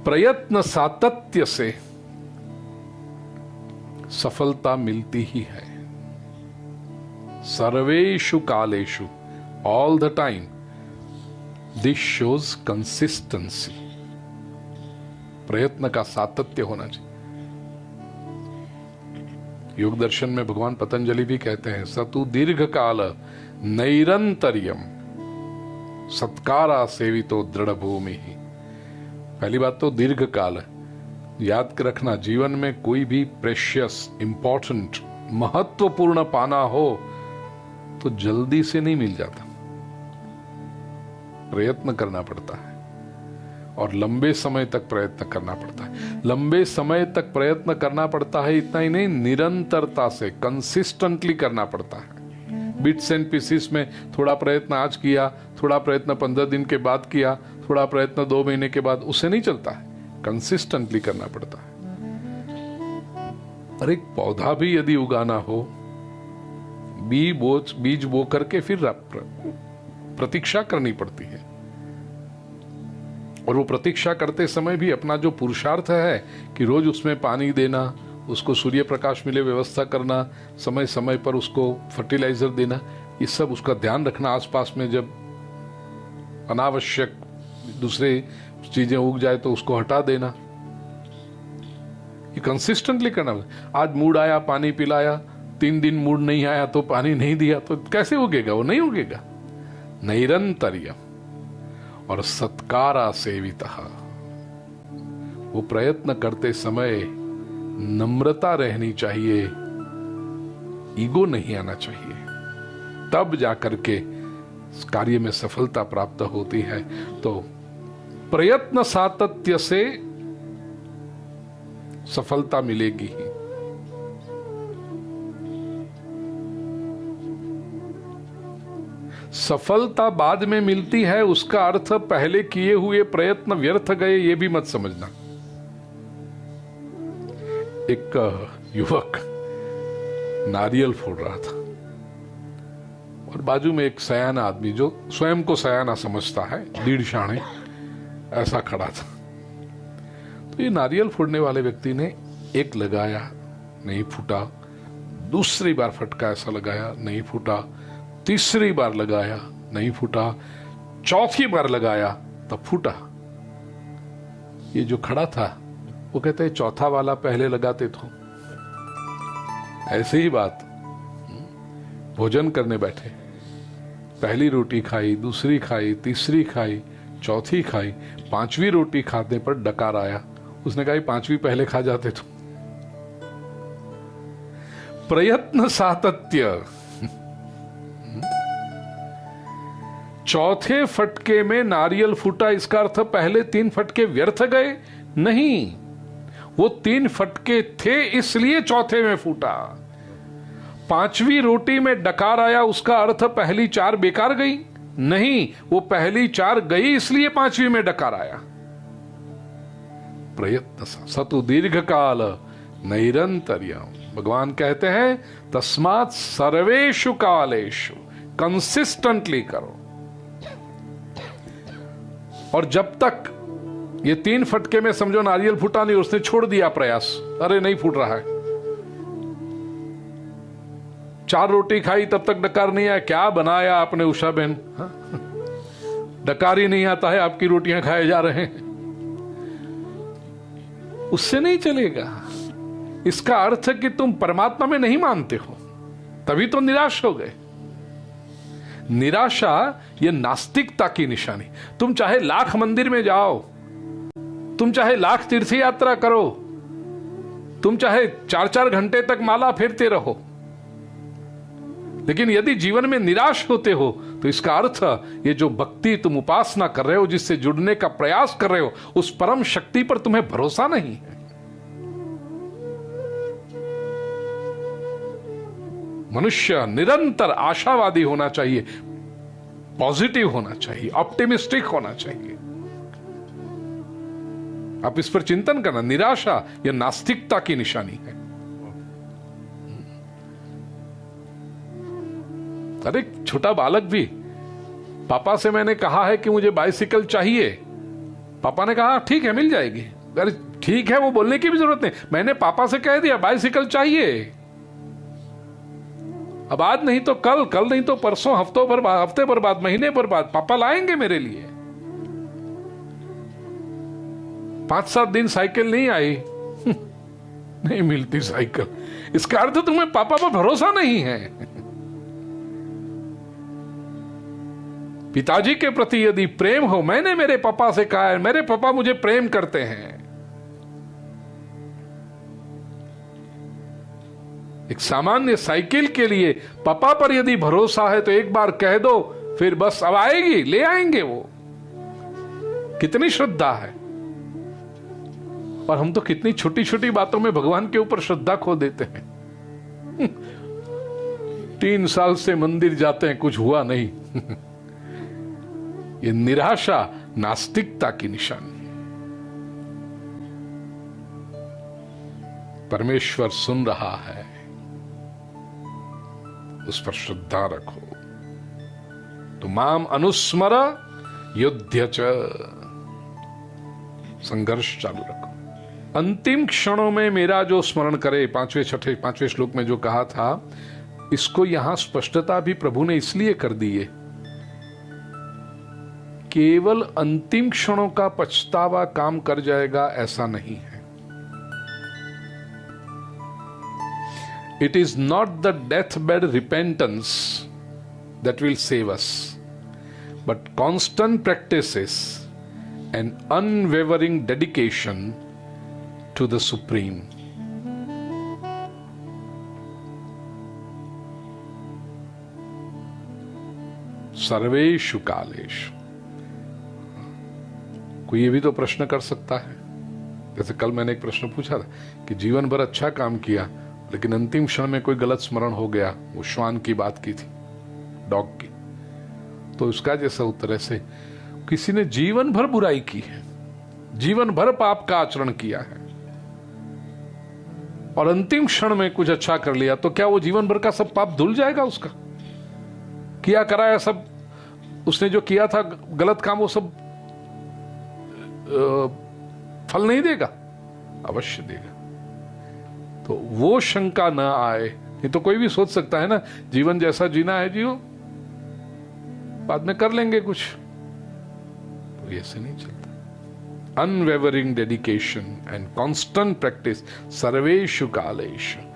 प्रयत्न सातत्य से सफलता मिलती ही है। सर्वेषु कालेषु, all the time, this shows consistency. प्रयत्न का सातत्य होना चाहिए। योग दर्शन में भगवान पतंजलि भी कहते हैं, सतु दीर्घ काल नैरंतर्यम सत्कारा सेवितो दृढ़ भूमि ही। पहली बात तो दीर्घ काल, याद रखना, जीवन में कोई भी प्रेशियस, इंपॉर्टेंट, महत्वपूर्ण पाना हो तो जल्दी से नहीं मिल जाता, प्रयत्न करना पड़ता है और लंबे समय तक प्रयत्न करना पड़ता है। लंबे समय तक प्रयत्न करना पड़ता है, इतना ही नहीं, निरंतरता से, कंसिस्टेंटली करना पड़ता है। बिट्स एंड पीसेस में थोड़ा प्रयत्न आज किया, थोड़ा प्रयत्न 15 दिन के बाद किया, थोड़ा प्रयत्न 2 महीने के बाद, उससे नहीं चलता है, कंसिस्टेंटली करना पड़ता है। और एक पौधा भी यदि उगाना हो, बीज बो करके फिर प्रतीक्षा करनी पड़ती है, और वो प्रतीक्षा करते समय भी अपना जो पुरुषार्थ है कि रोज उसमें पानी देना, उसको सूर्य प्रकाश मिले व्यवस्था करना, समय समय पर उसको फर्टिलाइजर देना, ये सब उसका ध्यान रखना। आसपास में जब अनावश्यक दूसरे चीजें उग जाए तो उसको हटा देना, ये कंसिस्टेंटली करना। आज मूड आया, पानी पिलाया, 3 दिन मूड नहीं आया तो पानी नहीं दिया तो कैसे उगेगा? वो नहीं उगेगा। नैरंतर्य और सत्कारा सेवितः, वो प्रयत्न करते समय नम्रता रहनी चाहिए, ईगो नहीं आना चाहिए, तब जाकर के कार्य में सफलता प्राप्त होती है। तो प्रयत्न सातत्य से सफलता मिलेगी ही। सफलता बाद में मिलती है, उसका अर्थ पहले किए हुए प्रयत्न व्यर्थ गए, ये भी मत समझना। एक युवक नारियल फोड़ रहा था और बाजू में एक सयाना आदमी, जो स्वयं को सयाना समझता है, 1.5 शाणे ऐसा खड़ा था। तो ये नारियल फोड़ने वाले व्यक्ति ने एक लगाया, नहीं फूटा, दूसरी बार फटका, ऐसा लगाया, नहीं फूटा, तीसरी बार लगाया, नहीं फूटा, चौथी बार लगाया तब फूटा। ये जो खड़ा था वो कहते हैं चौथा वाला पहले लगाते तो। ऐसे ही बात, भोजन करने बैठे, पहली रोटी खाई, दूसरी खाई, तीसरी खाई, चौथी खाई, 5वीं रोटी खाने पर डकार आया। उसने कहा 5वीं पहले खा जाते तो। प्रयत्न सातत्य, चौथे फटके में नारियल फूटा, इसका अर्थ पहले 3 फटके व्यर्थ गए? नहीं, वो 3 फटके थे इसलिए चौथे में फूटा। 5वीं रोटी में डकार आया, उसका अर्थ पहली 4 बेकार गई? नहीं, वो पहली 4 गई इसलिए 5वीं में डकार आया। प्रयत्न सतु दीर्घ काल नैरंतर्यम, भगवान कहते हैं तस्मात् सर्वेषु कालेषु, कंसिस्टेंटली करो। और जब तक ये 3 फटके में समझो नारियल फूटा नहीं, उसने छोड़ दिया प्रयास, अरे नहीं फूट रहा है, 4 रोटी खाई तब तक डकार नहीं आया, क्या बनाया आपने उषा बहन? डकार ही नहीं आता है, आपकी रोटियां खाए जा रहे हैं, उससे नहीं चलेगा। इसका अर्थ है कि तुम परमात्मा में नहीं मानते हो, तभी तो निराश हो गए। निराशा ये नास्तिकता की निशानी। तुम चाहे लाख मंदिर में जाओ, तुम चाहे लाख तीर्थ यात्रा करो, तुम चाहे 4-4 घंटे तक माला फेरते रहो, लेकिन यदि जीवन में निराश होते हो तो इसका अर्थ ये जो भक्ति तुम उपासना कर रहे हो, जिससे जुड़ने का प्रयास कर रहे हो, उस परम शक्ति पर तुम्हें भरोसा नहीं है। मनुष्य निरंतर आशावादी होना चाहिए, पॉजिटिव होना चाहिए, ऑप्टिमिस्टिक होना चाहिए। आप इस पर चिंतन करना। निराशा यह नास्तिकता की निशानी है। अरे छोटा बालक भी, पापा से मैंने कहा है कि मुझे बाइसिकल चाहिए, पापा ने कहा ठीक है मिल जाएगी। अरे ठीक है वो बोलने की भी जरूरत नहीं, मैंने पापा से कह दिया बाइसिकल चाहिए। अब आज नहीं तो कल, कल नहीं तो परसों, हफ्ते भर बाद, महीने भर बाद पापा लाएंगे मेरे लिए। 5-7 दिन साइकिल नहीं आई नहीं मिलती साइकिल, इसका अर्थ तुम्हें पापा पर भरोसा नहीं है। पिताजी के प्रति यदि प्रेम हो, मैंने मेरे पापा से कहा है, मेरे पापा मुझे प्रेम करते हैं। एक सामान्य साइकिल के लिए पापा पर यदि भरोसा है तो एक बार कह दो, फिर बस अब आएगी, ले आएंगे वो। कितनी श्रद्धा है। और हम तो कितनी छोटी छोटी बातों में भगवान के ऊपर श्रद्धा खो देते हैं। 3 साल से मंदिर जाते हैं, कुछ हुआ नहीं। ये निराशा नास्तिकता की निशानी है। परमेश्वर सुन रहा है, उस पर श्रद्धा रखो। तो माम अनुस्मर युद्ध च, संघर्ष चालू रखो। अंतिम क्षणों में मेरा जो स्मरण करे, 5वें श्लोक में जो कहा था, इसको यहां स्पष्टता भी प्रभु ने इसलिए कर दी है, केवल अंतिम क्षणों का पछतावा काम कर जाएगा ऐसा नहीं है। It is not the deathbed repentance that will save us, but constant practices and unwavering dedication to the Supreme. सर्वेषु कालेषु। कोई ये भी तो प्रश्न कर सकता है, जैसे कल मैंने एक प्रश्न पूछा था कि जीवन भर अच्छा काम किया लेकिन अंतिम क्षण में कोई गलत स्मरण हो गया। वो श्वान की बात की थी, डॉग की। तो उसका जैसा उत्तर ऐसे, किसी ने जीवन भर बुराई की है, जीवन भर पाप का आचरण किया है और अंतिम क्षण में कुछ अच्छा कर लिया, तो क्या वो जीवन भर का सब पाप धुल जाएगा? उसका किया कराया सब, उसने जो किया था गलत काम, वो सब फल नहीं देगा? अवश्य देगा। तो वो शंका न आए। ये तो कोई भी सोच सकता है ना, जीवन जैसा जीना है जियो, बाद में कर लेंगे कुछ। तो ऐसे नहीं चलता। Unwavering dedication and constant practice सर्वेषु कालेषु।